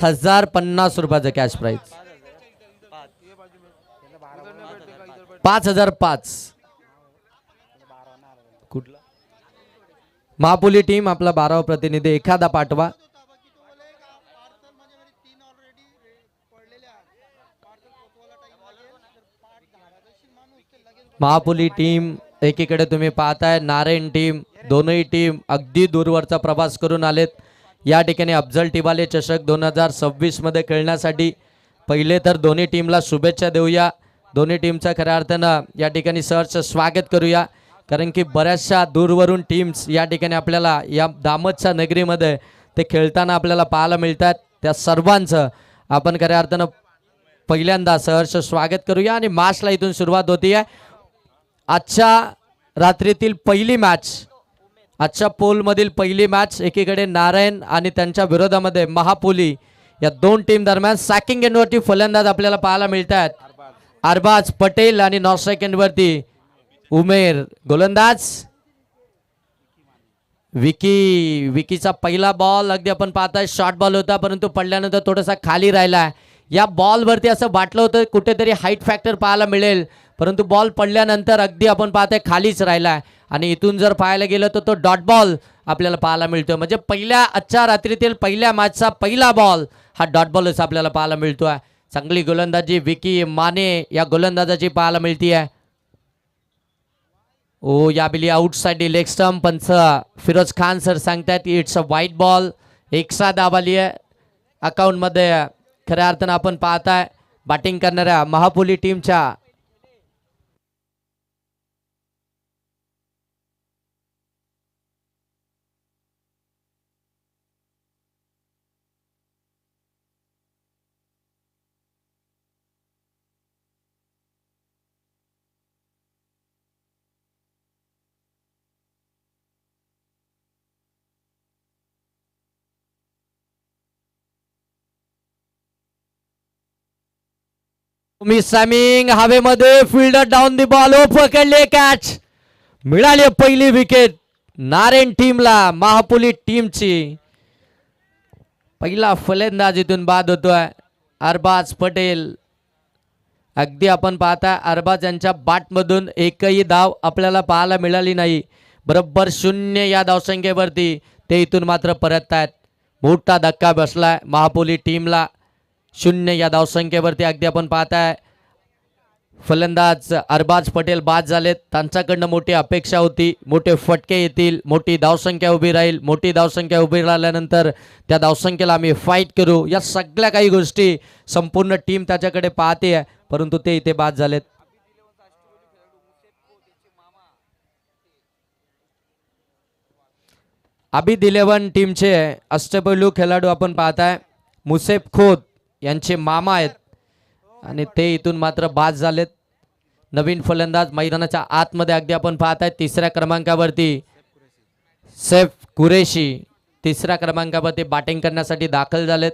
₹50,000 cash price. 5,005. कुठला महापुली team आपला 12वा प्रतिनिधी एखादा पाठवा. महापुली टीम एकीकडे तुम्ही पाहताय नारायण टीम, दोनही टीम अगदी दूरवरचा प्रवास करून आलेत या ठिकाणी अफजल टिबाले चषक 2026 मध्ये खेळण्यासाठी. पहिले तर दोन्ही टीमला शुभेच्छा देऊया. दोन्ही टीमचा खऱ्या अर्थानं या ठिकाणी सहर्ष स्वागत करूया, कारण की बऱ्याचशा दूरवरून टीम्स या ठिकाणी आपल्याला या दामदच्या नगरीमध्ये ते खेळताना आपल्याला पाहायला मिळतात. त्या सर्वांचं आपण खऱ्या अर्थानं पहिल्यांदा सहर्ष स्वागत करूया. आणि मॅचला इथून सुरुवात होतीये. आजच्या रात्रीतील पहिली मॅच, आजच्या पोलमधील पहिली मॅच एकीकडे नारायण आणि त्यांच्या विरोधामध्ये महापुली या दोन टीम दरम्यान. सॅकिंग एंडवरती फलंदाज आपल्याला पाहायला मिळतात अरबाज पटेल आणि नॉट सेकंड वरती उमेर. गोलंदाज विकीचा पहिला बॉल अगदी आपण पाहताय शॉर्ट बॉल होता, परंतु पडल्यानंतर थोडासा खाली राहिला. या बॉलवरती असं वाटलं होतं कुठेतरी हाईट फॅक्टर पाहायला मिळेल, परंतु बॉल पडल्यानंतर अगदी आपण पाहताय खालीच राहिला. आणि इथून जर पाहायला गेलं तर तो डॉट बॉल आपल्याला पाहायला मिळतो. म्हणजे आजच्या रात्रीतील पहिल्या मॅचचा पहिला बॉल हा डॉट बॉलच आपल्याला पाहायला मिळतोय. चांगली गोलंदाजी विकी माने या गोलंदाजाची पाहायला मिळती आहे. ओ याबिली आउटसाइड लेग स्टंप. पंच फिरोज खान सर सांगतात इट्स अ व्हाईट बॉल. एकसा धाव आली आहे अकाउंटमध्ये. खऱ्या अर्थानं आपण पाहताय बॅटिंग करणाऱ्या महापुली टीमच्या मिसामिंग हवेमध्ये फिल्डर डाऊन दी बॉल. पकडले कॅच. मिळाली पहिली विकेट नारायण टीमला. महापुली टीमची पहिला फलंदाज इथून बाद होतोय अरबाज पटेल. अगदी आपण पाहता अरबाज यांच्या बॅटमधून एकही धाव आपल्याला पाहायला मिळाली नाही. बरोबर 0 या धावसंख्येवरती ते इथून मात्र परत आहेत. मोठा धक्का बसलाय महापुली टीमला. 0 या धावसंख्येवरती अगदी आपण पाहताय फलंदाज अरबाज पटेल बाद झालेत. त्यांच्याकडनं मोठी अपेक्षा होती, मोठे फटके येतील, मोठी धावसंख्या उभी राहील. मोठी धावसंख्या उभी राहिल्यानंतर त्या धावसंख्येला आम्ही फाईट करू, या सगळ्या काही गोष्टी संपूर्ण टीम त्याच्याकडे पाहते आहे, परंतु ते इथे बाद झालेत. अबिद 11 टीमचे अष्टपैलू खेळाडू आपण पाहताय मुसेफ खोत यांचे मामा आहेत आणि ते इथून मात्र बाद झालेत. नवीन फलंदाज मैदानाच्या आतमध्ये अगदी आपण पाहताय 3ऱ्या क्रमांकावरती सैफ कुरेशी 3ऱ्या क्रमांकावरती बॅटिंग करण्यासाठी दाखल झालेत.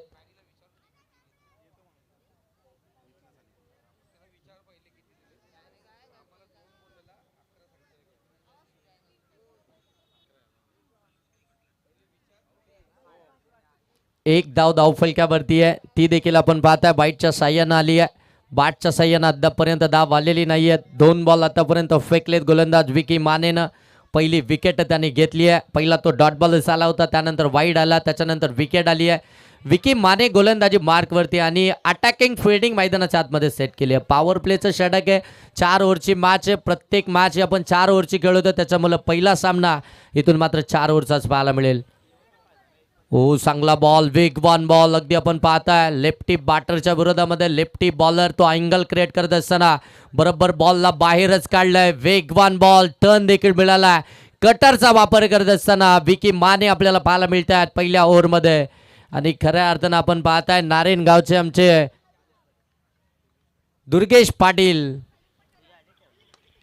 एक धावफलकावरती आहे, ती देखील आपण पाहताय बाईटच्या साह्यानं आली आहे. बॅटच्या साह्यानं अद्यापर्यंत धाव आलेली नाही आहे. 2 बॉल आतापर्यंत फेकलेत गोलंदाज विकी मानेनं. पहिली विकेट त्यांनी घेतली आहे. पहिला तो डॉट बॉल आला होता, त्यानंतर वाईड आला, त्याच्यानंतर विकेट आली आहे. विकी माने गोलंदाजी मार्कवरती आणि अटॅकिंग फिल्डिंग मैदानाच्या आतमध्ये सेट केली आहे. पॉवर प्लेचं षटक आहे. 4 ओव्हरची मॅच आहे. प्रत्येक मॅच आपण 4 ओव्हरची खेळतो, त्याच्यामुळे पहिला सामना इथून मात्र 4 ओव्हरचाच पाहायला मिळेल. ओ चांगला बॉल, वेगवान बॉल अगदी आपण पाहताय. लेफ्टी बॅटरच्या विरोधामध्ये लेफ्टी बॉलर तो अँगल क्रिएट करत असताना बरोबर बॉलला बाहेरच काढलाय. वेगवान बॉल, टर्न देखील मिळाला. कटरचा वापर करत असताना विकी माने आपल्याला पाहायला मिळत आहेत पहिल्या ओव्हरमध्ये. आणि खऱ्या अर्थानं आपण पाहताय नारायण गावचे आमचे दुर्गेश पाटील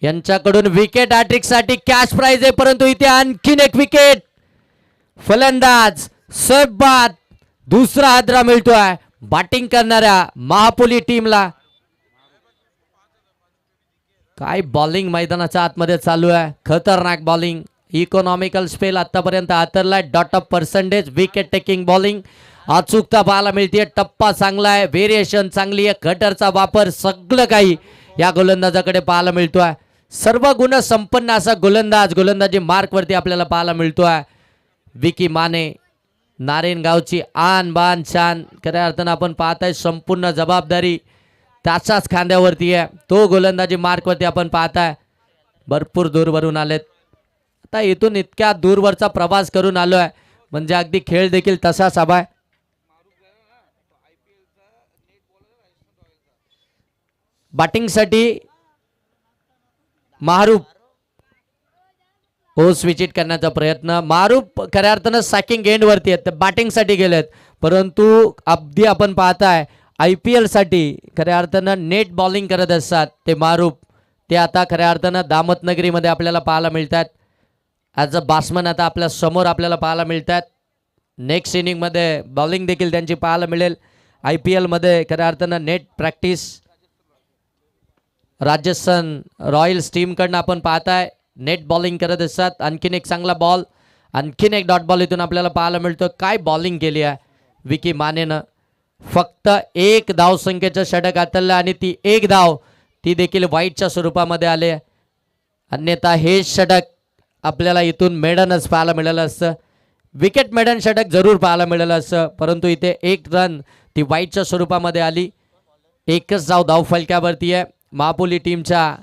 यांच्याकडून विकेट हॅट्रिक साठी कॅश प्राइज आहे, परंतु इथे आणखीन एक विकेट. फलंदाज सैफ बाद, दुसरा हादरा मिळतोय बॅटिंग करणाऱ्या महापुली टीमला. काय बॉलिंग मैदानाच्या आतमध्ये चालू आहे, खतरनाक बॉलिंग. इकॉनॉमिकल स्पेल आतापर्यंत हातरलाय. Dot of percentage, wicket taking bowling अचूकता पाहायला मिळते, टप्पा चांगला आहे, व्हेरिएशन चांगली आहे, कटरचा वापर, सगळं काही या गोलंदाजाकडे पाहायला मिळतोय. सर्व गुण संपन्न असा गोलंदाजी मार्कवरती आपल्याला पाहायला मिळतोय. विकी माने नारायणगावची आन बान शान, खऱ्या अर्थानं आपण पाहताय संपूर्ण जबाबदारी त्याच्याच खांद्यावरती आहे. तो गोलंदाजी मार्कवरती आपण पाहताय. भरपूर दूरवरून आलेत. आता इथून इतक्या दूरवरचा प्रवास करून आलोय म्हणजे अगदी खेळ देखील तसाच हवाय. बॅटिंगसाठी मारूफ ओस विचिट करण्याचा प्रयत्न. मारूफ खऱ्या अर्थानं सॅकिंग एंड वरती आहेत, बॅटिंगसाठी गेलेत, परंतु अगदी आपण पाहताय IPL साठी खऱ्या अर्थानं नेट बॉलिंग करत असतात ते मारूफ. ते आता खऱ्या अर्थानं दामतनगरीमध्ये आपल्याला पाहायला मिळतात. ॲज अ बॅट्समन आता आपल्या समोर आपल्याला पाहायला मिळतात. नेक्स्ट इनिंगमध्ये बॉलिंग देखील त्यांची पाहायला मिळेल. IPL मध्ये खऱ्या अर्थानं नेट प्रॅक्टिस राजस्थान रॉयल्स टीमकडनं आपण पाहताय नेट बॉलिंग करत असतात. आणखीन एक चांगला बॉल, आणखीन एक डॉट बॉल इथून आपल्याला पाहायला मिळतो. काय बॉलिंग केली आहे विकी मानेनं. फक्त एक धावसंख्येचं षटक हाताळलं आणि ती एक धाव ती देखील वाईटच्या स्वरूपामध्ये आले. अन्यथा हे षटक आपल्याला इथून मेडनच पाहायला मिळालं असतं. विकेट मेडन षटक जरूर पाहायला मिळालं असतं, परंतु इथे एक रन ती वाईटच्या स्वरूपामध्ये आली. एकच धाव फलक्यावरती आहे. महापुली टीमच्या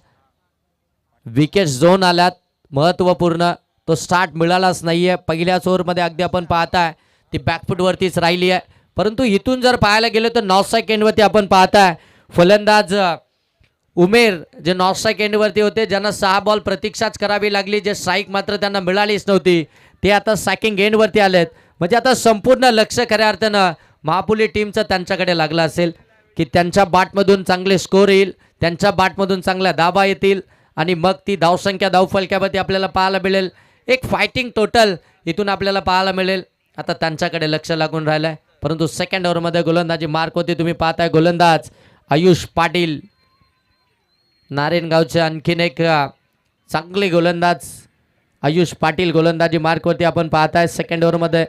विकेट झोन आल्यात महत्त्वपूर्ण. तो स्टार्ट मिळालाच नाही आहे. पहिल्याच ओव्हरमध्ये अगदी आपण पाहताय ती बॅकफूटवरतीच राहिली आहे. परंतु इथून जर पाहायला गेलं तर नॉर्थ साईड एंडवरती आपण पाहताय फलंदाज उमेर जे नॉर्थ साईड एंडवरती होते, ज्यांना 6 बॉल प्रतीक्षाच करावी लागली, जे स्ट्राईक मात्र त्यांना मिळालीच नव्हती, ते आता सॅकिंग एंडवरती आलेत. म्हणजे आता संपूर्ण लक्ष खऱ्या अर्थानं महापुली टीमचं त्यांच्याकडे लागलं असेल की त्यांच्या बॅटमधून चांगले स्कोर येईल, त्यांच्या बॅटमधून चांगल्या धावा येतील आणि मग ती धावसंख्या धावफलक्यावरती आपल्याला पाहायला मिळेल. एक फायटिंग टोटल इथून आपल्याला पाहायला मिळेल. आता त्यांच्याकडे लक्ष लागून राहिलं आहे. परंतु सेकंड ओव्हरमध्ये गोलंदाजी मार्क होती. तुम्ही पाहताय गोलंदाज आयुष पाटील नारायणगावचे आणखीन एक चांगले गोलंदाज आयुष पाटील गोलंदाजी मार्कवरती आपण पाहताय सेकंड ओव्हरमध्ये.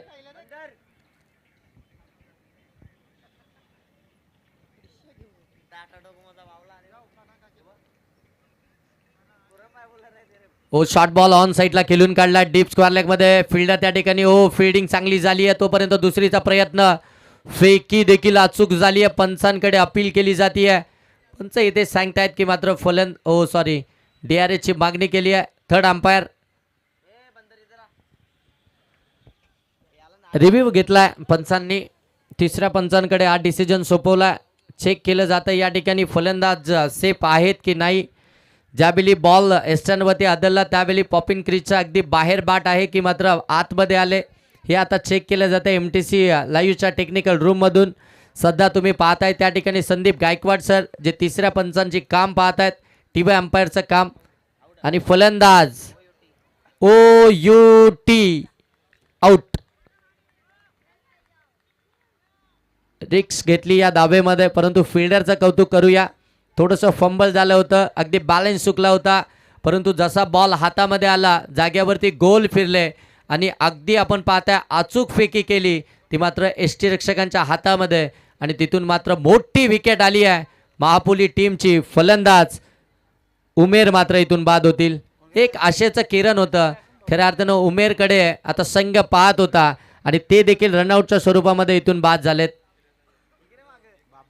ओ शॉर्ट बॉल ऑन साईडला खेळून काढला डीप स्क्वेअर लेग मध्ये. फिल्डर त्या ठिकाणी ओ फिल्डिंग चांगली झाली आहे. तोपर्यंत दुसरीचा प्रयत्न फेकी देखील अचूक झाली आहे. पंचांकडे अपील केली जाते आहे. पंच इथे सांगतायत की मात्र DRS ची मागणी केली आहे. थर्ड अंपायर रिव्ह्यू घेतलाय पंचांनी. तिसऱ्या पंचांकडे हा डिसिजन सोपवला. चेक केलं जातं या ठिकाणी फलंदाज सेफ आहेत की नाही. ज्यावेळी बॉल एस्टर्नवरती आदळला त्यावेळी पॉपिंग क्रीजच्या अगदी बाहेर बाट आहे की मात्र आतमध्ये आले हे आता चेक केलं जातं MTC लाईव्हच्या टेक्निकल रूममधून. सध्या तुम्ही पाहताय त्या ठिकाणी संदीप गायकवाड सर जे तिसऱ्या पंचांची काम पाहतायत, TV अंपायरचं काम. आणि फलंदाज OUT आउट. रिक्स घेतली या दावेमध्ये, परंतु फिल्डरचं कौतुक करूया. थोडंसं फंबल झालं होतं, अगदी बॅलन्स चुकला होता, परंतु जसा बॉल हातामध्ये आला जाग्यावरती गोल फिरले आणि अगदी आपण पाहताय अचूक फेकी केली ती मात्र ST रक्षकांच्या हातामध्ये आणि तिथून मात्र मोठी विकेट आली आहे महापुली टीमची. फलंदाज उमेर मात्र इथून बाद होतील. एक आशेचं किरण होतं खऱ्या अर्थानं उमेरकडे आता संघ पाहत होता आणि ते देखील रनआउटच्या स्वरूपामध्ये इथून बाद झालेत.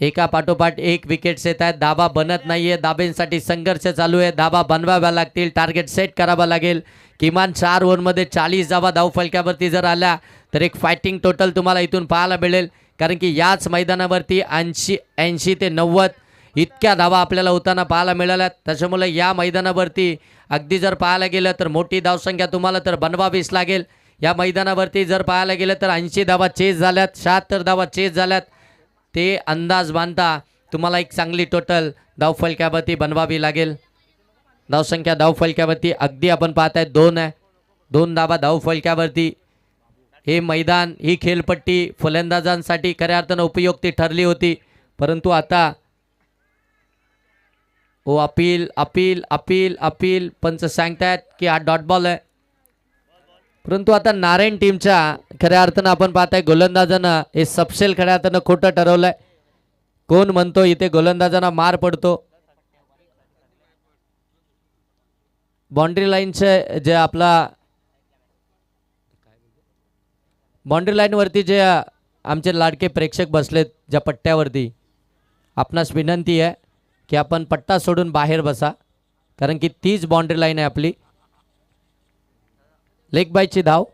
एका पाठोपाठ एक विकेट्स येत आहेत. धाबा बनत नाहीये. धाब्यांसाठी संघर्ष चालू आहे. धाबा बनवाव्या लागतील. टार्गेट सेट करावा लागेल. किमान 4 ओव्हरमध्ये 40 धाबा धावफलक्यावरती जर आल्या तर एक फायटिंग टोटल तुम्हाला इथून पाहायला मिळेल. कारण की याच मैदानावरती 80 ते 90 इतक्या धावा आपल्याला होताना पाहायला मिळाल्या. त्याच्यामुळे या मैदानावरती अगदी जर पाहायला गेलं तर मोठी धावसंख्या तुम्हाला तर बनवावीच लागेल. या मैदानावरती जर पाहायला गेलं तर 80 धावा चेस झाल्यात, 76 धावा चेस झाल्यात. ते अंदाज बांधता तुम्हाला एक चांगली टोटल धावफलक्यावरती बनवावी लागेल. धावसंख्या धावफलक्यावरती अगदी आपण पाहताय 2 आहे. 2 धावा धावफलक्यावरती. हे मैदान ही खेळपट्टी फलंदाजांसाठी खऱ्या अर्थानं उपयुक्ती ठरली होती, परंतु आता अपील अपील अपील अपील पंच सांगतायत की हा डॉट बॉल आहे. परंतु आता नारायण टीमच्या खऱ्या अर्थानं आपण पाहताय गोलंदाजानं हे सबसेल खऱ्या अर्थानं खोटं ठरवलंय. कोण म्हणतो इथे गोलंदाजांना मार पडतो. बाउंड्री लाईनचे जे आपला बाउंड्री लाईन वरती जे आमचे लाडके प्रेक्षक बसलेत ज्या पट्ट्यावरती, आपणास विनंती आहे की आपण पट्टा सोडून बाहेर बसा, कारण की तीच बाउंड्री लाईन आहे आपली. लेग बायची धाव.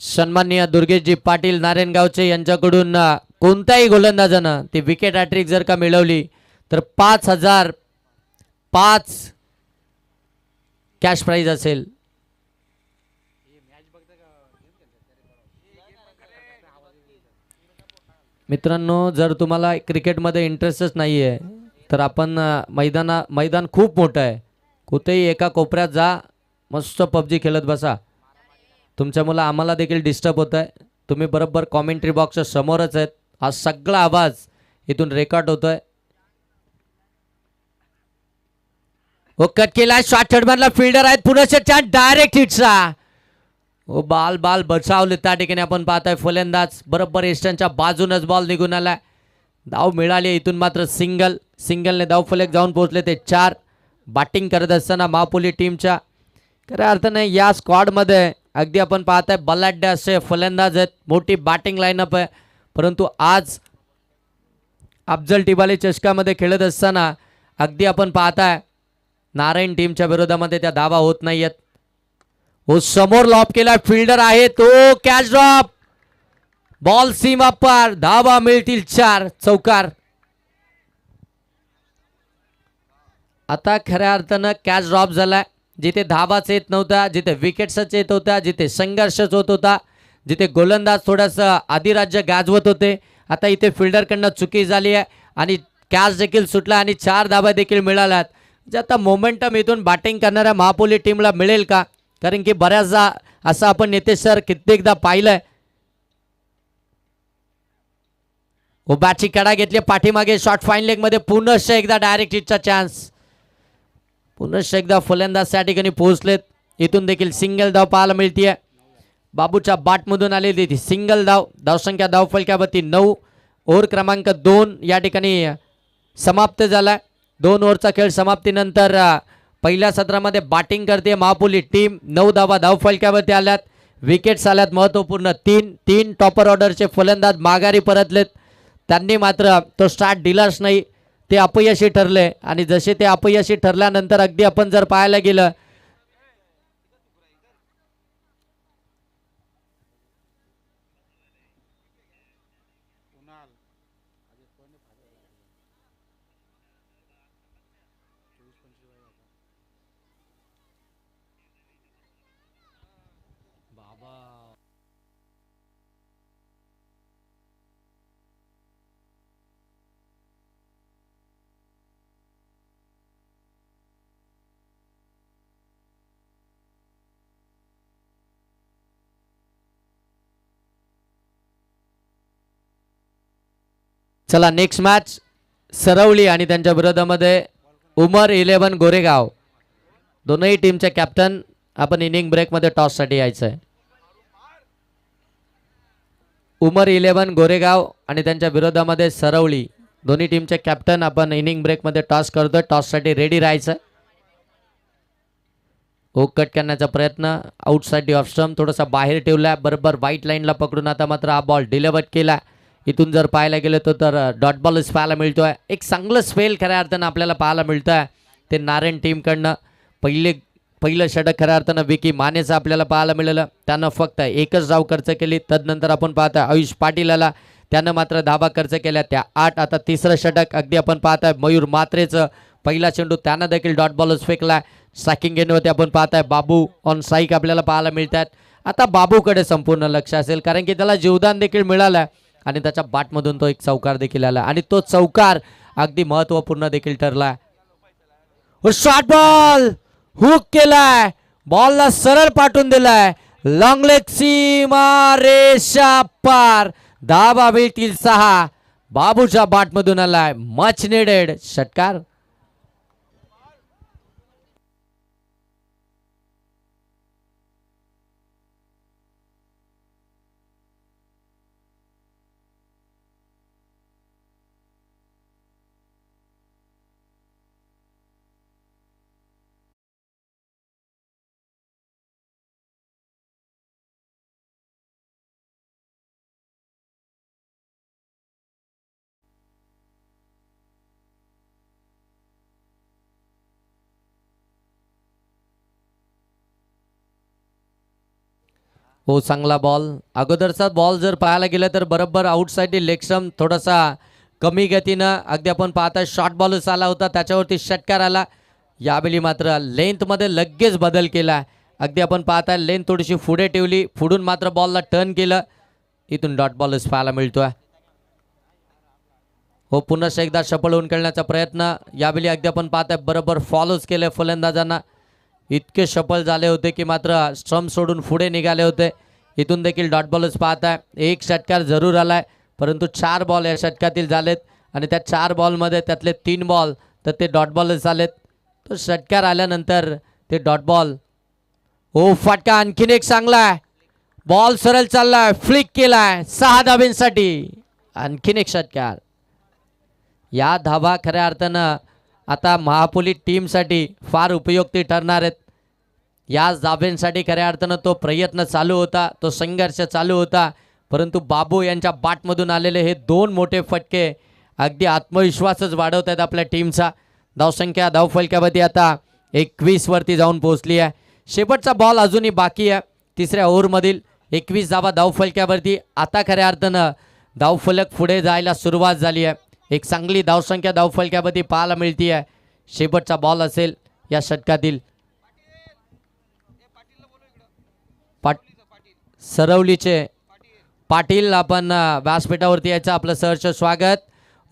सन्माननीय दुर्गेशजी पाटील नारायणगावचे यांच्याकडून कोणत्याही गोलंदाजानं ती विकेट हॅट्रिक जर का मिळवली तर 5,005 कॅश प्राइज असेल. मित्रांनो, जर तुम्हाला क्रिकेटमध्ये इंटरेस्टच नाही आहे तर आपण मैदान खूप मोठं आहे, कुठेही एका कोपऱ्यात जा, मस्त पबजी खेळत बसा. तुमच्यामुळे आम्हाला देखील डिस्टर्ब होत आहे. तुम्ही बरोबर कॉमेंट्री बॉक्सच्या समोरच आहेत. हा सगळा आवाज इथून रेकॉर्ड होतोय. ओ कट केला, शॉट थर्डमॅनला फिल्डर आहेत, पुन्हा चान्स डायरेक्ट हिटचा. ओ बाल बचावले त्या ठिकाणी आपण पाहताय. फलंदाज बरोबर एस्टनच्या बाजूनच बॉल निघून आलाय. धाव मिळाली. इथून मात्र सिंगलने धाव फलक जाऊन पोहोचले ते 4. बॅटिंग करत असताना महापोली टीमच्या खऱ्या अर्थाने या स्क्वॉडमध्ये अगदी आपण पाहताय बलाढ्य असे फलंदाज आहेत, मोठी बॅटिंग लाईनअप आहे. परंतु आज अफजल टिबाली चषकामध्ये खेळत असताना अगदी आपण पाहताय नारायण टीमच्या विरोधामध्ये त्या धावा होत नाहीयेत. हो समोर लॉप केला, फिल्डर आहे तो, कॅच ड्रॉप, बॉल सीमा पार, धावा मिळतील 4. चौकार. आता खऱ्या अर्थानं कॅच ड्रॉप झालाय. जिथे धावाच येत नव्हता, जिथे विकेट्सच येत होत्या, जिथे संघर्षच होत होता, जिथे गोलंदाज थोडासा अधिराज्य गाजवत होते, आता इथे फिल्डरकडनं चुकी झाली आहे आणि कॅच देखील सुटला आणि 4 धावा देखील मिळाल्यात. जे आता मोमेंटम इथून बॅटिंग करणाऱ्या महापोली टीमला मिळेल का? कारण की बऱ्याचदा असं आपण नितेश सर कित्येकदा पाहिलंय. बॅटची कडा घेतली पाठीमागे, शॉट फाईन लेग मध्ये पुनश्च एकदा डायरेक्ट हिटचा चान्स. पुनश्च एकदा फलंदाज त्या ठिकाणी पोहोचलेत. इथून देखील सिंगल धाव पाहायला मिळतीये. बाबूच्या बाटमधून आलेली ती सिंगल धाव. धावसंख्या धाव फलकावरती 9. ओव्हर क्रमांक 2 या ठिकाणी समाप्त झालाय. 2 ओव्हरचा खेळ समाप्तीनंतर पहिल्या सत्रामध्ये बॅटिंग करते महापोली टीम. 9 धावा धाव फलकावरती आल्यात. विकेट्स आल्यात महत्त्वपूर्ण 3. टॉपर ऑर्डरचे फलंदाज माघारी परतलेत. त्यांनी मात्र तो स्टार्ट दिलाच नाही. ते अपयशी ठरले आणि जसे ते अपयशी ठरल्यानंतर अगदी आपण जर पाहायला गेलं चला नेक्स्ट मॅच सरवली आणि त्यांच्या विरोधामध्ये उमर 11 गोरेगाव. दोनही टीमचे कॅप्टन आपण इनिंग ब्रेकमध्ये टॉससाठी यायचं आहे. उमर 11 गोरेगाव आणि त्यांच्या विरोधामध्ये सरवली. दोन्ही टीमचे कॅप्टन आपण इनिंग ब्रेकमध्ये टॉस करतोय. टॉससाठी रेडी राहायचं. ओ कट करण्याचा प्रयत्न, आउटसाइड ऑफ स्टंप, थोडासा बाहेर ठेवला, बरोबर व्हाईट लाईनला पकडून आता मात्र हा बॉल डिलिव्हर केला. इथून जर पाहायला गेलं तर डॉट बॉलच पाहायला मिळतोय. एक चांगलं स्पेल खऱ्या अर्थानं आपल्याला पाहायला मिळतं आहे ते नारायण टीमकडनं. पहिलं षटक खऱ्या अर्थानं विकी मानेचं आपल्याला पाहायला मिळालं. त्यानं फक्त 1च धाव खर्च केली. तदनंतर आपण पाहताय आयुष पाटील आला, त्यानं मात्र धावा खर्च केल्या त्या 8. आता तिसरं षटक अगदी आपण पाहताय मयूर मात्रेचं पहिला चेंडू, त्यानं देखील डॉट बॉलच फेकला. स्ट्रायकिंग गेंदवरती आपण पाहताय बाबू ऑन स्ट्राईक आपल्याला पाहायला मिळतात. आता बाबूकडे संपूर्ण लक्ष असेल कारण की त्याला जीवदान देखील मिळालं आणि त्याच्या बाटमधून तो एक चौकार देखील आला आणि तो चौकार अगदी महत्त्वपूर्ण देखील ठरला. शॉर्ट बॉल हुक केलाय, बॉलला सरळ पाठवून दिलाय, लॉंग लेग सीमा रेषा पार, धावा मिळतील 6. बाबूच्या बाटमधून आलाय मच निडेड षटकार. हो चांगला बॉल. अगोदरचा बॉल जर पाहायला गेलं तर बरोबर आउटसाईड लेग स्टंप थोडासा कमी गतीनं अगदी आपण पाहता शॉर्ट बॉलच आला होता, त्याच्यावरती षटकार आला. यावेळी मात्र लेंथमध्ये लगेच बदल केला. अगदी आपण पाहता लेंथ थोडीशी पुढे ठेवली, पुढून मात्र बॉलला टर्न केलं. इथून डॉट बॉलच पाहायला मिळतोय. हो पुन्हा एकदा सफल होऊन खेळण्याचा प्रयत्न. यावेळी अगदी आपण पाहताय बरोबर फॉलोच केले फलंदाजांना. इतके सफल झाले होते की मात्र स्ट्रम सोडून पुढे निघाले होते. इथून देखील डॉट बॉलच पाहताय. एक षटकार जरूर आलाय, परंतु 4 बॉल या षटकातील झालेत आणि त्या 4 बॉलमध्ये त्यातले 3 बॉल तर ते डॉट बॉलच झालेत. तो षटकार आल्यानंतर ते डॉट बॉल. हो फटका आणखीन एक चांगला आहे. बॉल सरळ चाललाय, फ्लिक केलाय 6 धाब्यांसाठी. आणखीन एक षटकार. या धाबा खऱ्या अर्थानं आता महापुली टीमसाठी फार उपयुक्ती ठरणार आहेत. या धाब्यांसाठी खऱ्या अर्थानं तो प्रयत्न चालू होता, तो संघर्ष चालू होता, परंतु बाबू यांच्या बाटमधून आलेले हे 2 मोठे फटके अगदी आत्मविश्वासच वाढवत आहेत आपल्या टीमचा. धावसंख्या धावफलकामध्ये आता 21 वरती जाऊन पोहोचली आहे. शेवटचा बॉल अजूनही बाकी आहे. तिसऱ्या ओव्हरमधील 21 धावा धावफलकावरती. आता खऱ्या अर्थानं धावफलक पुढे जायला सुरुवात झाली आहे. एक चांगली धावसंख्या धावफलकामध्ये पाहायला मिळते आहे. शेवटचा बॉल असेल या षटकातील. सरवलीचे पाटील आपण व्यासपीठावरती यायचं आपलं सहर्ष स्वागत.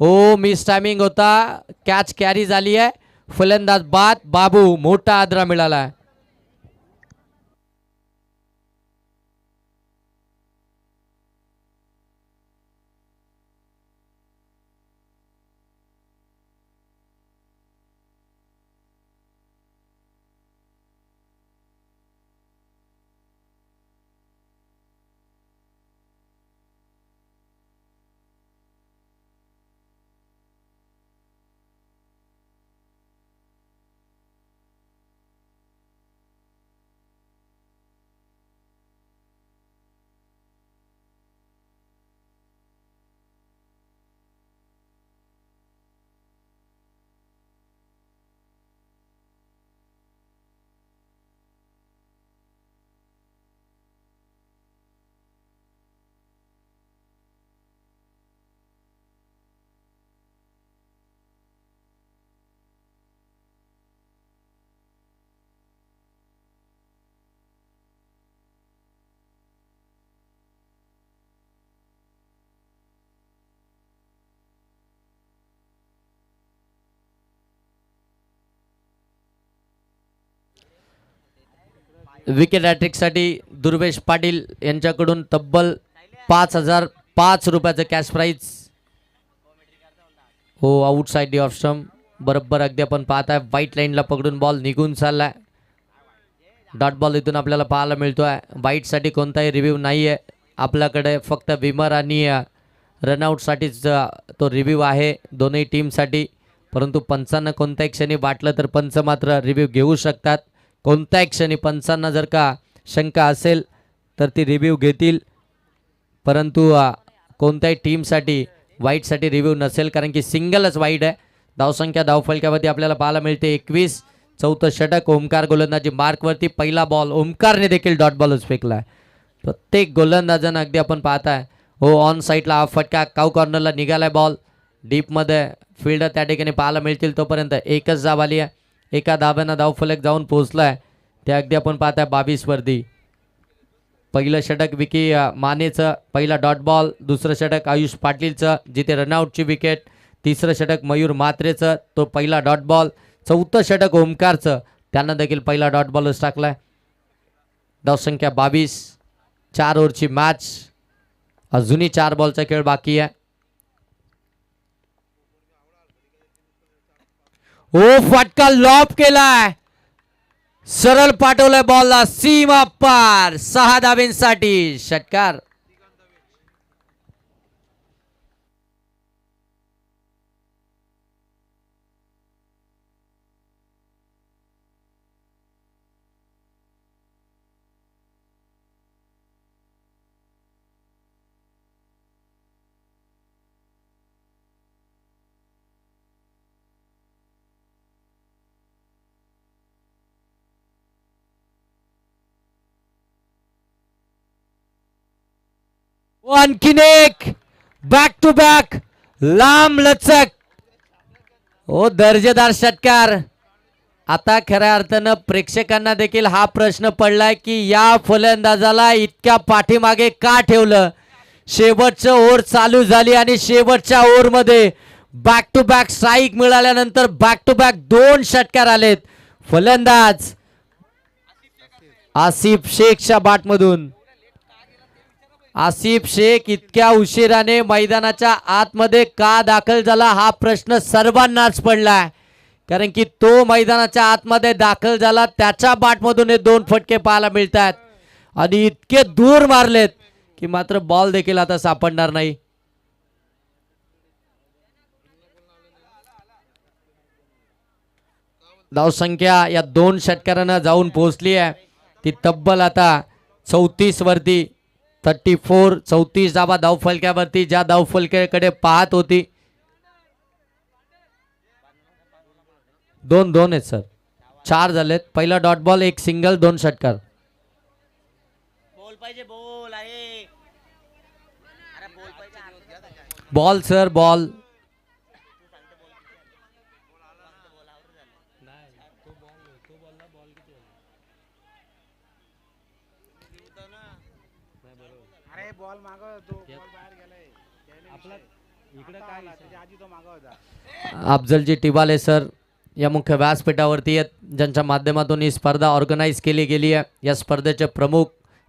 ओ मिस टायमिंग होता, कॅच कॅरी झाली आहे. फलंदाज बाद. बाबू मोठा आदरा मिळाला. विकेट हॅट्रिकसाठी दुर्वेश पाटील यांच्याकडून तब्बल 5,005 रुपयाचं कॅश प्राईज. हो आउटसाइड ऑफ स्टंप बरोबर अगदी आपण पाहताय व्हाईट लाईनला पकडून बॉल निघून चाललाय. डॉट बॉल इथून आपल्याला पाहायला मिळतोय. व्हाईटसाठी कोणताही रिव्ह्यू नाही आहे आपल्याकडे, फक्त विमर आणि रनआउटसाठीच तो रिव्ह्यू आहे दोन्ही टीमसाठी. परंतु पंचांना कोणत्याही क्षणी वाटलं तर पंच मात्र रिव्ह्यू घेऊ शकतात. कोणत्याही क्षणी पंचांना जर का शंका असेल तर ती रिव्ह्यू घेतील, परंतु कोणत्याही टीमसाठी वाईटसाठी रिव्ह्यू नसेल, कारण की सिंगलच वाईट आहे. धावसंख्या धावफलकावरती आपल्याला पाहायला मिळते 21. चौथं षटक ओमकार गोलंदाजी मार्कवरती. पहिला बॉल ओमकारने देखील डॉट बॉलच फेकला. प्रत्येक गोलंदाजांना अगदी आपण पाहताय हो ऑन साईडला हा फटका काऊ कॉर्नरला निघालाय. बॉल डीपमध्ये फिल्डर त्या ठिकाणी पाहायला मिळतील. तोपर्यंत एकच धाव आली आहे. एका धाब्यानं धावफलक जाऊन पोहोचलाय. ते अगदी आपण पाहताय 22 वरती. पहिलं षटक विकी मानेचं, पहिला डॉट बॉल. दुसरं षटक आयुष पाटीलचं जिथे रनआउटची विकेट. तिसरं षटक मयूर म्हात्रेचं, तो पहिला डॉट बॉल. चौथं षटक ओमकारचं, त्यांना देखील पहिला डॉट बॉलच टाकलाय. धावसंख्या 22. 4 ओव्हरची मॅच. अजूनही 4 बॉलचा खेळ बाकी आहे. ओ फटका लॉब केलाय, सरळ पाठवलाय बॉलला सीमा पार. 6 धाब्यांसाठी षटकार. आणखीन एक बॅक टू बॅक लांब लचक ओ दर्जेदार षटकार. आता खऱ्या अर्थानं प्रेक्षकांना देखील हा प्रश्न पडलाय की या फलंदाजाला इतक्या पाठीमागे का ठेवलं. शेवटचं ओव्हर चालू झाली आणि शेवटच्या ओव्हर मध्ये बॅक टू बॅक स्ट्राईक मिळाल्यानंतर बॅक टू बॅक 2 षटकार आलेत. फलंदाज आसिफ शेखच्या बॅटमधून. आसिफ शेख इतक्या उशिराने मैदानाच्या आतमध्ये का दाखल झाला हा प्रश्न सर्वांनाच पडलाय. कारण की तो मैदानाच्या आतमध्ये दाखल झाला, त्याच्या बॅटमधून हे 2 फटके पाहायला मिळतात आणि इतके दूर मारलेत की मात्र बॉल देखील आता सापडणार नाही. धावसंख्या या 2 षटकारांना जाऊन पोहोचली आहे ती तब्बल आता 34 वरती. 34 धावा धावफलक्यावरती. ज्या धावफलक्याकडे पाहत होती 2-2 आहेत सर. 4 झालेत. पहिला डॉट बॉल, 1 सिंगल, 2 षटकार. Ball sir ball. Afzalji Tibale sir या मुख्य व्यासपीठावरती आहेत, ज्यांच्या माध्यमातून ही स्पर्धा ऑर्गनाईज केली गेली आहे. या स्पर्धेचे प्रमुख,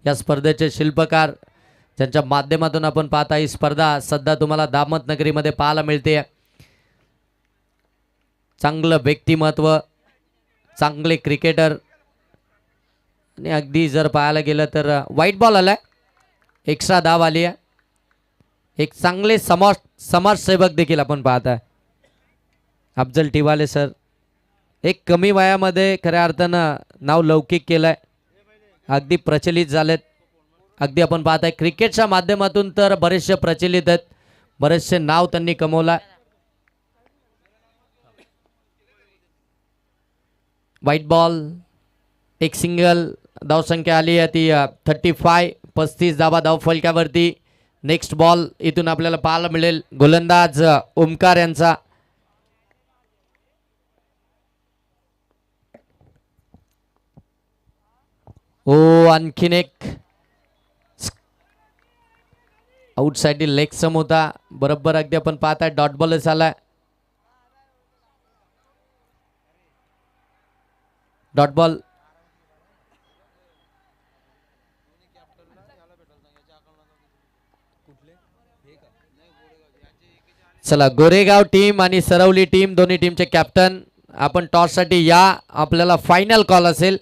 या स्पर्धेचे शिल्पकार, ज्यांच्या माध्यमातून आपण पाहता ही स्पर्धा सध्या तुम्हाला दामत नगरीमध्ये पाहायला मिळते. चांगलं व्यक्तिमत्व, चांगले क्रिकेटर आणि अगदी जर पाहायला गेलं तर व्हाईट बॉल आलाय, एक्स्ट्रा धाव आली आहे. एक चांगले समाजसेवक देखील आपण पाहताय अफजल टिवाले सर. एक कमी वयामध्ये खऱ्या अर्थानं नाव लौकिक केलंय, अगदी प्रचलित झालेत. अगदी आपण पाहताय क्रिकेटच्या माध्यमातून तर बरेचसे प्रचलित आहेत, बरेचसे नाव त्यांनी कमवलं. White ball, 1 single. धावसंख्या आली आहे ती 35. 35 धावा धावफलक्यावरती. नेक्स्ट बॉल इथून आपल्याला पाहायला मिळेल गोलंदाज ओमकार यांचा. ओ आणखीन एक आउटसाइड लेग सम होता. बरोबर अगदी आपण पाहताय डॉट बॉलच आलाय. Dot ball. चला गोरेगाव टीम आणि सरवली टीम, दोन्ही टीमचे कॅप्टन आपण टॉस साठी या. आपल्याला फायनल कॉल असेल.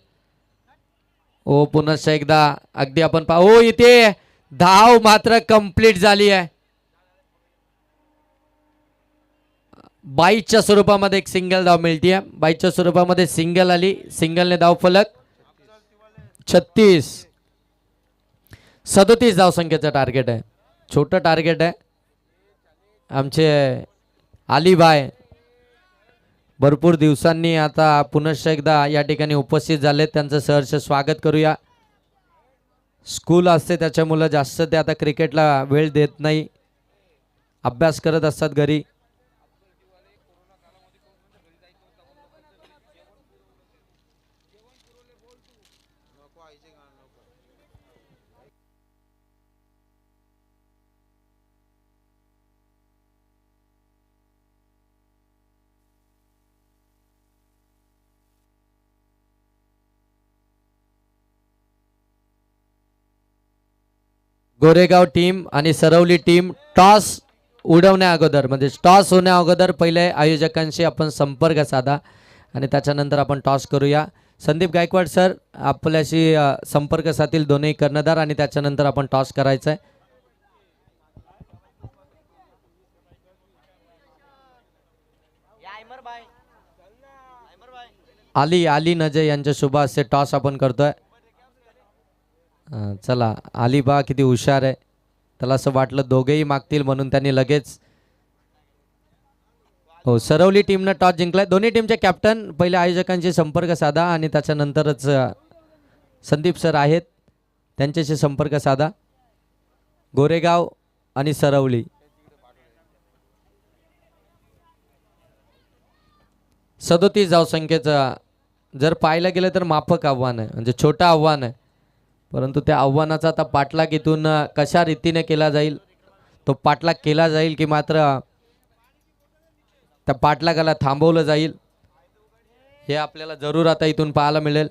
ओ पुनश्च एकदा अगदी आपण ओ इथे धाव मात्र कंप्लीट झाली आहे. 22च्या स्वरूपामध्ये एक सिंगल धाव मिळते. 22च्या स्वरूपामध्ये सिंगल आली. सिंगलने धाव फलक 36. 37 धाव संख्येचं टार्गेट आहे. छोटं टार्गेट आहे. आमचे अलीबाय भरपूर दिवसांनी आता पुनश्च एकदा या ठिकाणी उपस्थित झाले. त्यांचं सहर्ष स्वागत करूया. स्कूल असते त्याच्यामुळे जास्त ते आता क्रिकेटला वेळ देत नाही, अभ्यास करत असतात घरी. गोरेगाव टीम आणि सरवली टीम टॉस उडवण्या अगोदर म्हणजे टॉस होण्या अगोदर पहिले आयोजकांशी आपण संपर्क साधा आणि त्याच्यानंतर आपण टॉस करूया. संदीप गायकवाड सर आपल्याशी संपर्क साधील दोन्ही कर्णधार आणि त्याच्यानंतर आपण टॉस करायचा आहे. आली नजे यांच्या शुभ हस्ते टॉस आपण करतोय. चला अलीबा किती हुशार आहे. त्याला असं वाटलं दोघेही मागतील म्हणून त्यांनी लगेच हो सरवली टीमनं टॉस जिंकलाय. दोन्ही टीमचे कॅप्टन पहिले आयोजकांशी संपर्क साधा आणि त्याच्यानंतरच संदीप सर आहेत त्यांच्याशी संपर्क साधा. गोरेगाव आणि सरवली. 37 धावसंख्येचा जर पाहायला गेलं तर माफक आव्हान आहे, म्हणजे छोटं आव्हान आहे. परंतु त्या आव्हानाचा आता पाठलाग इथून कशा रीतीने केला जाईल, तो पाठलाग केला जाईल की मात्र त्या पाठलागाला थांबवलं जाईल, हे आपल्याला जरूर आता इथून पाहायला मिळेल.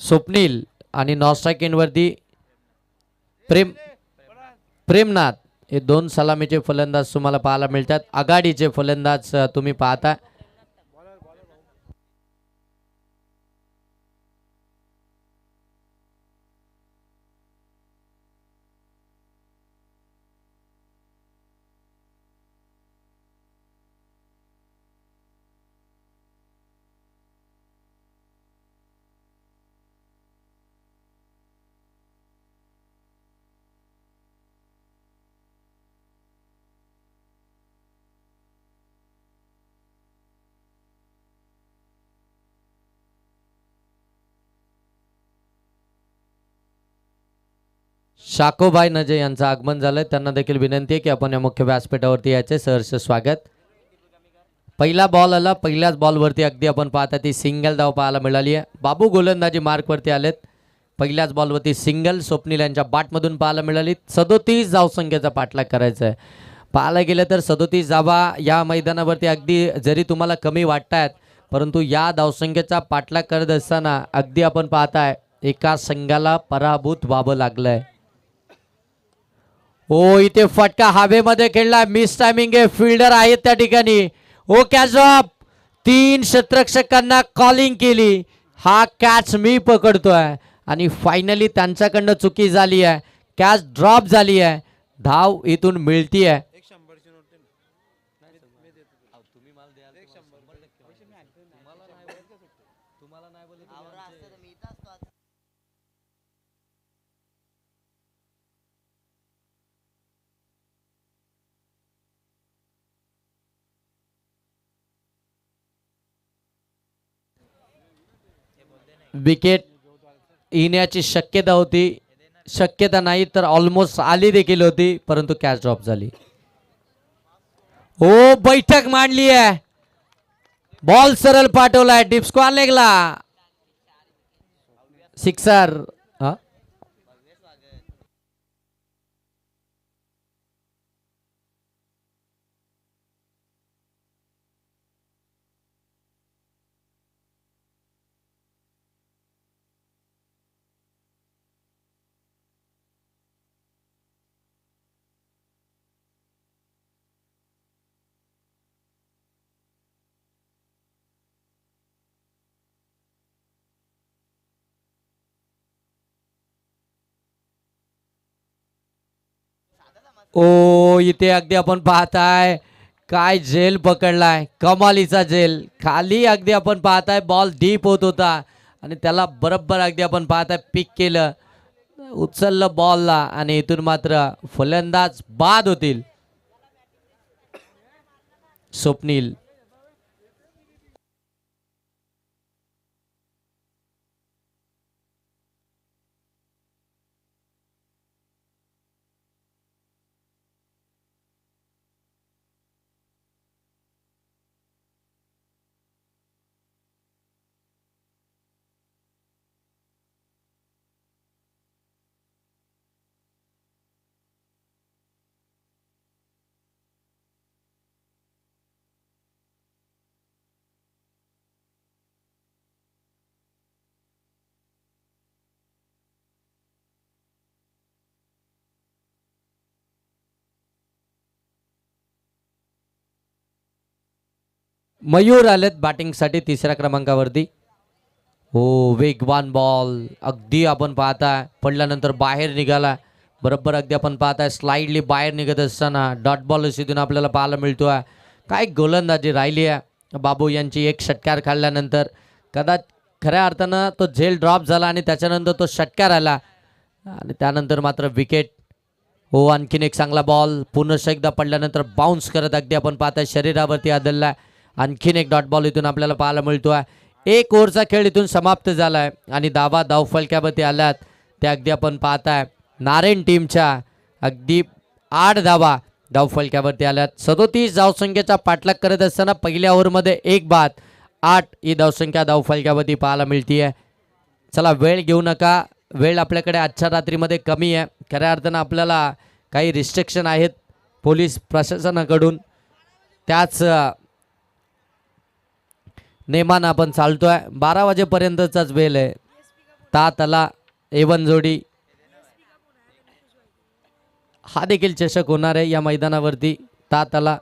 स्वप्नील आणि नॉस्ट्राईक वरती प्रेमनाथ हे दोन सलामीचे फलंदाज तुम्हाला पाहायला मिळतात. आघाडीचे फलंदाज तुम्ही पाहता. शाकोबाई नजे यांचं आगमन झालंय. त्यांना देखील विनंती आहे की आपण या मुख्य व्यासपीठावरती यायचे. सहर्ष स्वागत. पहिला बॉल आला. पहिल्याच बॉलवरती अगदी आपण पाहता ती सिंगल धाव पाहायला मिळाली आहे. बाबू गोलंदाजी मार्कवरती आलेत. पहिल्याच बॉलवरती सिंगल स्वप्नील यांच्या बॅटमधून पाहायला मिळाली. 37 धावसंख्येचा पाठलाग करायचा आहे. पाहायला गेलं तर 37 धावा या मैदानावरती अगदी जरी तुम्हाला कमी वाटतायत, परंतु या धावसंख्येचा पाठलाग करत असताना अगदी आपण पाहताय एका संघाला पराभूत व्हावं लागलंय. हो, इथे फटका हवेमध्ये खेळला. मिस टायमिंग आहे. फिल्डर आहेत त्या ठिकाणी. ओ कॅच ऑफ. 3 क्षेत्ररक्षकांना कॉलिंग केली. हा कॅच मी पकडतोय आणि फायनली त्यांच्याकडनं चुकी झाली आहे. कॅच ड्रॉप झाली आहे. धाव इथून मिळती आहे. विकेट येण्याची शक्यता होती. शक्यता नाही तर ऑलमोस्ट आली देखील होती, परंतु कॅच ड्रॉप झाली. हो, बैठक मांडली आहे. बॉल सरळ पाठवलाय. डीप स्क्वेअर लेगला सिक्सर. ओ इथे अगदी आपण पाहताय काय झेल पकडलाय, कमालीचा झेल. खाली अगदी आपण पाहताय बॉल डीप होत होता आणि त्याला बरोबर अगदी आपण पाहताय पिक केलं, उचललं बॉलला आणि इथून मात्र फलंदाज बाद होतील. स्वप्नील मयूर आलेत बॅटिंगसाठी तिसऱ्या क्रमांकावरती. हो वेगवान बॉल अगदी आपण पाहताय पडल्यानंतर बाहेर निघाला, बरोबर अगदी आपण पाहताय स्लाइडली बाहेर निघत असताना डॉट बॉल तिथून आपल्याला पाहायला मिळतोय. काय गोलंदाजी राहिली आहे बाबू यांची. एक षटकार काढल्यानंतर कदाचित खऱ्या अर्थानं तो झेल ड्रॉप झाला आणि त्याच्यानंतर तो षटकार आला आणि त्यानंतर मात्र विकेट. हो आणखीन एक चांगला बॉल पुन्हा एकदा पडल्यानंतर बाउन्स करत अगदी आपण पाहताय शरीरावरती आदळला. आणखीन एक डॉट बॉल इथून आपल्याला पाहायला मिळतोय. एक ओव्हरचा खेळ इथून समाप्त झालाय आणि धाव फलक्यावरती आल्यात ते अगदी आपण पाहताय नारायण टीमच्या अगदी 8 धाव फलक्यावरती आल्यात. 37 धावसंख्येचा पाठलाग करत असताना पहिल्या ओव्हरमध्ये 1 बाद 8 ही धावसंख्या धावफलक्यावरती पाहायला मिळतीये. चला वेळ घेऊ नका, वेळ आपल्याकडे आजच्या रात्रीमध्ये कमी आहे. खऱ्या अर्थानं आपल्याला काही रिस्ट्रिक्शन आहेत पोलीस प्रशासनाकडून, त्याच नेमानं आपण चालतोय. 12 वाजेपर्यंतचाच वेळ आहे. ताला एवन जोडी हा देखील चषक होणार आहे या मैदानावरती. ताला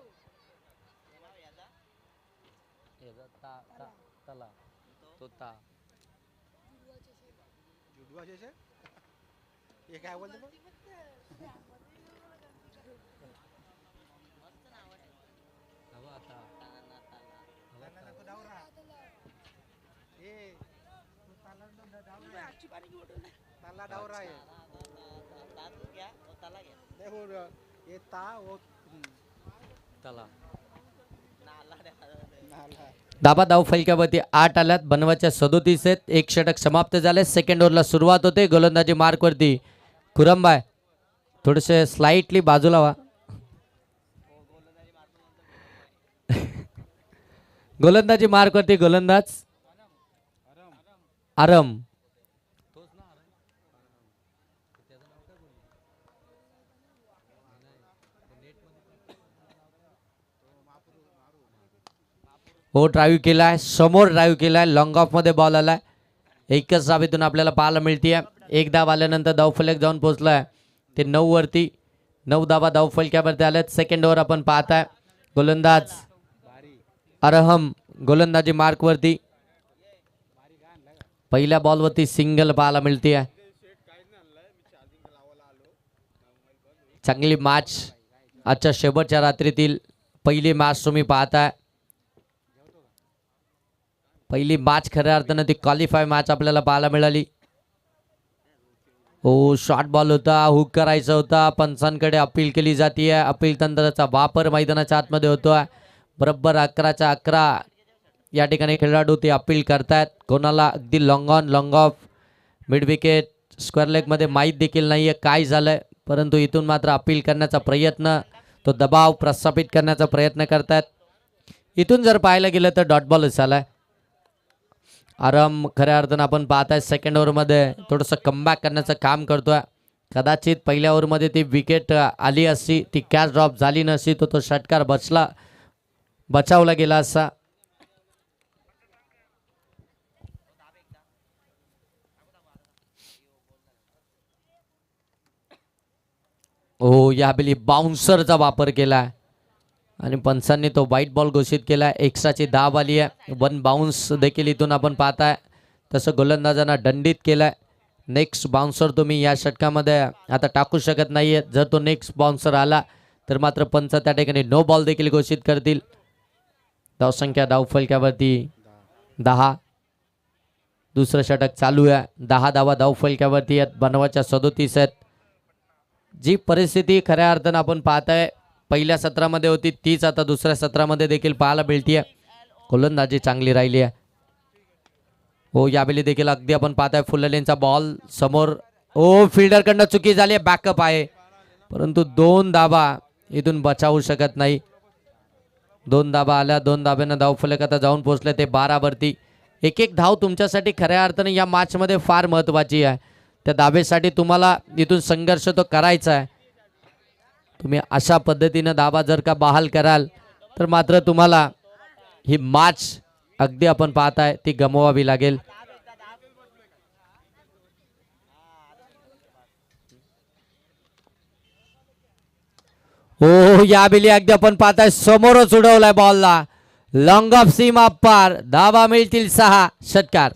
धाव फलक्यावरती 8 आल्यात, बनवाच्या 37 आहेत. एक षटक समाप्त झाले. सेकंड ओव्हरला सुरुवात होते. गोलंदाजी मार्कवरती खुरंबाय थोडेसे स्लाइटली बाजूला व्हा. गोलंदाजी मार्कवरती गोलंदाज आरम. हो ड्राईव्ह केलाय, समोर ड्राईव्ह केलाय, लॉंग ऑफ मध्ये बॉल आलाय. एकच धावेतून आपल्याला पाहायला मिळतीये. एक धाव आल्यानंतर धावफलक जाऊन पोहोचलाय ते 9 वरती. 9 धावा धावफलक्यावरती आल्यात. सेकंड ओव्हर आपण पाहताय. गोलंदाज अरहम गोलंदाजी मार्कवरती. पहिल्या बॉलवरती सिंगल पाहायला मिळतीये. चांगली मॅच आजच्या शेवटच्या रात्रीतील पहिली मॅच तुम्ही पाहताय. पहिली मॅच खऱ्या अर्थानं ती क्वालिफाय मॅच आपल्याला पाहायला मिळाली. हो शॉर्ट बॉल होता, हुक करायचा होता, पंचांकडे अपील केली जाते. अपील तंत्राचा वापर मैदानाच्या आतमध्ये होतोय. बरोबर 11च्या 11 या ठिकाणी खेळाडू ते अपील करतायत. कोणाला अगदी long on long off mid wicket square लेगमध्ये माहीत देखील नाही आहे काय झालंय, परंतु इथून मात्र अपील करण्याचा प्रयत्न, तो दबाव प्रस्थापित करण्याचा प्रयत्न करतायत. इथून जर पाहायला गेलं तर डॉट बॉलच झालाय. आराम खऱ्या अर्थानं आपण पाहताय सेकंड ओव्हरमध्ये थोडंसं कमबॅक करण्याचं काम करतोय. कदाचित पहिल्या ओव्हरमध्ये ती विकेट आली असती, ती कॅच ड्रॉप झाली नसती, तो षटकार बचावला गेला असता. हो यावेळी बाउन्सरचा वापर केला आणि पंचांनी तो व्हाईट बॉल घोषित केला. एक्स्ट्राची धाव आली आहे. 1 बाउन्स देखील इथून आपण पाहताय. तसं गोलंदाजांना दंडित केलाय. नेक्स्ट बाउन्सर तुम्ही या षटकामध्ये आता टाकू शकत नाहीये. जर तो नेक्स्ट बाउन्सर आला तर मात्र पंच त्या ठिकाणी नो बॉल देखील घोषित करतील. धावसंख्या धावफलक्यावरती 10. दुसरं षटक चालू आहे. 10 धावा धावफलक्यावरती आहेत. बनवाच्या 37 आहेत. जी परिस्थिती खऱ्या अर्थानं आपण पाहताय पहिल्या सत्रामध्ये होती तीच आता दुसऱ्या सत्रामध्ये देखील पाहायला मिळतीये. गोलंदाजी चांगली राहिली आहे. हो यावेळी देखील अगदी आपण पाहताय फुललेंचा बॉल समोर. ओ फिल्डरकडनं चुकी झाली आहे. बॅकअप आहे परंतु 2 धावा इथून बचावू शकत नाही. 2 धावा आल्या. 2 धाब्यानं धावफलक आता जाऊन पोहोचले ते 12 वरती. एक एक धाव तुमच्यासाठी खऱ्या अर्थाने या मॅचमध्ये फार महत्त्वाची आहे. त्या धावेसाठी तुम्हाला इथून संघर्ष तो करायचा आहे. तुम्ही अशा पद्धतीनं धावा जर का बहाल कराल तर मात्र तुम्हाला ही मॅच अगदी आपण पाहताय ती गमवावी लागेल. हो यावेळी अगदी आपण पाहताय समोरच उडवलाय बॉलला. लॉंग ऑफ सीमा पार. धावा मिळतील 6. षटकार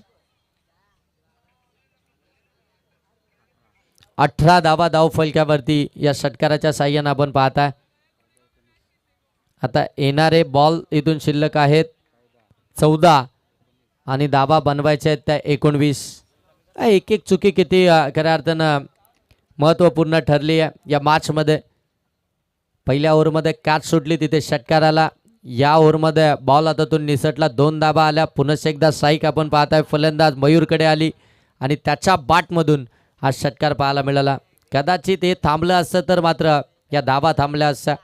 18 धावा धावफलक्यावरती या षटकाराच्या साह्यानं आपण पाहताय. आता येणारे बॉल इथून शिल्लक आहेत 14 आणि धावा बनवायच्या आहेत त्या 19. एक एक चुकी किती खऱ्या अर्थानं महत्त्वपूर्ण ठरली आहे या मॅचमध्ये. पहिल्या ओव्हरमध्ये कॅच सुटली तिथे षटकाराला. या ओव्हरमध्ये बॉल हातातून निसटला. 2 धावा आल्या. पुन्हा एकदा साईक आपण पाहताय फलंदाज मयूरकडे आली आणि त्याच्या बॅटमधून हा षटकार पाहायला मिळाला. कदाचित हे थांबलं असतं तर मात्र या धावा थांबल्या असत्या.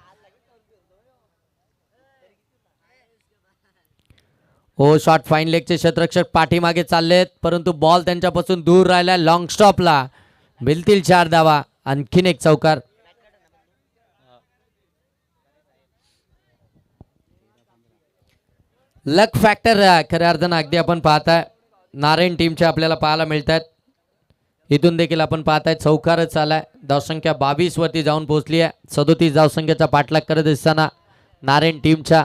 हो शॉट फाईन लेगचे क्षेत्ररक्षक पाठीमागे चाललेत परंतु बॉल त्यांच्यापासून दूर राहिला. लॉंग स्टॉपला मिळतील 4 धावा. आणखीन एक चौकार. लक फॅक्टर खऱ्या अर्थानं अगदी आपण पाहताय नारायण टीमच्या आपल्याला पाहायला मिळत आहेत. इथून देखील आपण पाहताय चौकारच आलाय. धावसंख्या 22 वरती जाऊन पोहोचली आहे. 37 धावसंख्येचा पाठलाग करत असताना नारायण टीमच्या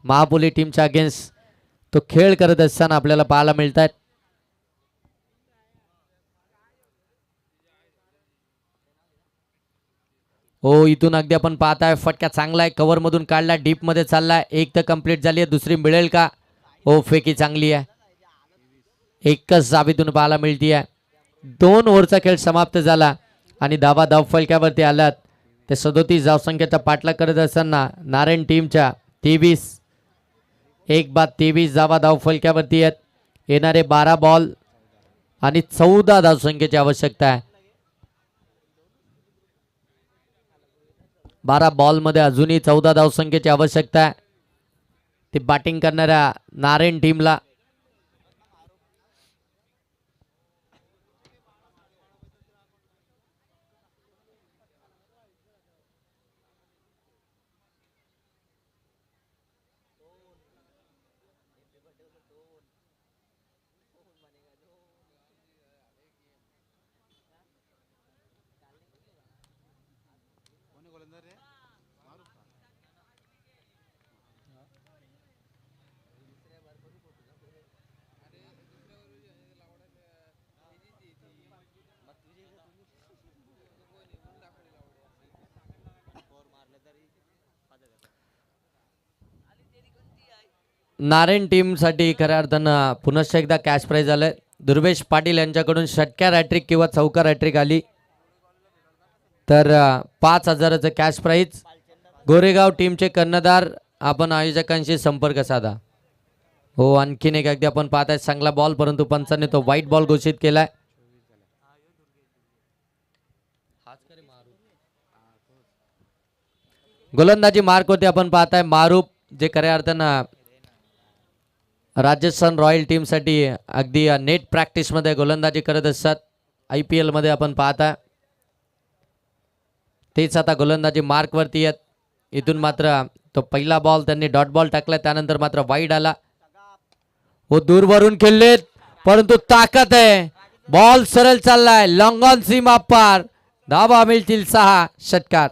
महापुली टीमच्या अगेन्स्ट तो खेळ करत असताना आपल्याला पाहायला मिळत आहेत. हो इथून अगदी आपण पाहताय फटका चांगला आहे. कव्हर मधून काढला. डीप मध्ये चाललाय. एक तर कंप्लीट झाली आहे. दुसरी मिळेल का? हो फेकी चांगली आहे. एकच जाबीतून पाहायला मिळती आहे. 2 ओव्हरचा खेळ समाप्त झाला आणि धावा धावफलक्यावरती आल्यात. ते 37 धावसंख्येचा पाठलाग करत असताना नारायण टीमच्या 23 एक बाद 23 धावा धावफलक्यावरती आहेत. येणारे 12 बॉल आणि 14 धावसंख्येची आवश्यकता आहे. 12 बॉलमध्ये अजूनही 14 धावसंख्येची आवश्यकता आहे. ती बॅटिंग करणाऱ्या नारायण टीमला. नारायण टीमसाठी खऱ्या अर्थानं पुनश्च एकदा कॅश प्राईज आलंय. दुर्वेश पाटील यांच्याकडून षटकार हॅट्रिक किंवा चौकार हॅट्रिक आली तर 5,000चं कॅश प्राईज. गोरेगाव टीमचे कर्णधार आपण आयोजकांशी संपर्क साधा. हो आणखीन एक अगदी आपण पाहताय चांगला बॉल परंतु पंचाने तो व्हाईट बॉल घोषित केलाय. गोलंदाजी मार्क होते आपण पाहताय मारूफ जे खऱ्या अर्थानं राजस्थान रॉयल टीमसाठी अगदी नेट प्रॅक्टिसमध्ये गोलंदाजी करत असतात. IPL मध्ये आपण पाहता तेच आता गोलंदाजी मार्कवरती आहेत. इथून मात्र तो पहिला बॉल त्यांनी डॉट बॉल टाकला त्यानंतर मात्र वाईड आला. हो दूरवरून खेळलेत परंतु ताकद आहे. बॉल सरळ चाललाय. लॉंग ऑन सीमा पार. धावा मिळतील 6. षटकार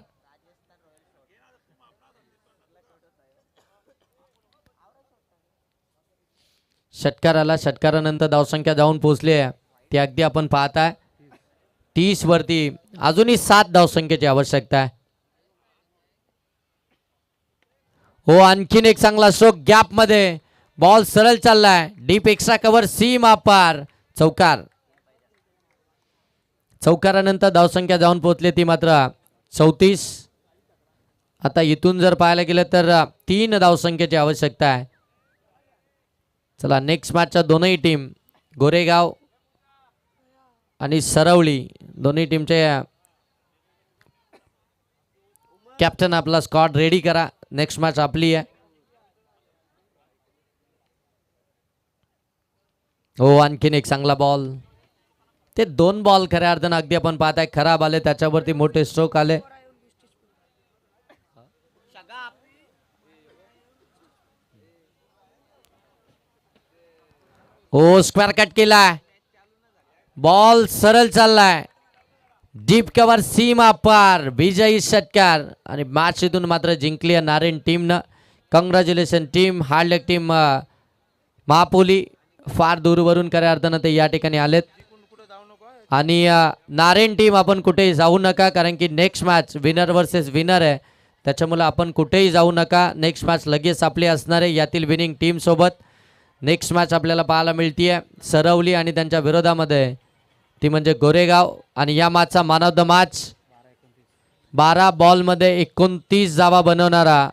षटकाराला षटकारानंतर धावसंख्या जाऊन पोहोचली आहे ती अगदी आपण पाहताय 30 वरती अजूनही 7 धावसंख्येची आवश्यकता आहे. हो आणखीन एक चांगला स्ट्रोक गॅप मध्ये बॉल सरळ चाललाय डीप एक्स्ट्रा कव्हर सीमा पार चौकार. चौकारानंतर धावसंख्या जाऊन पोहोचली ती मात्र 34. आता इथून जर पाहायला गेलं तर 3 धावसंख्येची आवश्यकता आहे. चला नेक्स्ट मॅचच्या दोनही टीम गोरेगाव आणि सरवली दोन्ही टीमचे कॅप्टन आपला स्क्वॉड रेडी करा. नेक्स्ट मॅच आपली आहे. हो आणखीन एक चांगला बॉल. ते 2 बॉल खऱ्या अर्थानं अगदी आपण पाहताय खराब आले त्याच्यावरती मोठे स्ट्रोक आले. हो स्क्वेअर कट केलाय बॉल सरळ चाललाय डीप कव्हर सीमा पार विजयी षटकार आणि मॅच इथून मात्र जिंकली आहे नारायण टीमनं. Congratulation team. Hard luck team Mahapoli फार दूरवरून खऱ्या अर्थानं ते या ठिकाणी आलेत आणि नारायण टीम आपण कुठेही जाऊ नका कारण की next match winner versus winner आहे त्याच्यामुळे आपण कुठेही जाऊ नका. नेक्स्ट मॅच लगेच आपली असणार आहे यातील विनिंग टीम सोबत. नेक्स्ट मॅच आपल्याला पाहायला मिळतीये सरवली आणि त्यांच्या विरोधामध्ये ती म्हणजे गोरेगाव आणि या मॅचचा मॅन ऑफ द मॅच 12 बॉलमध्ये 29 धावा बनवणारा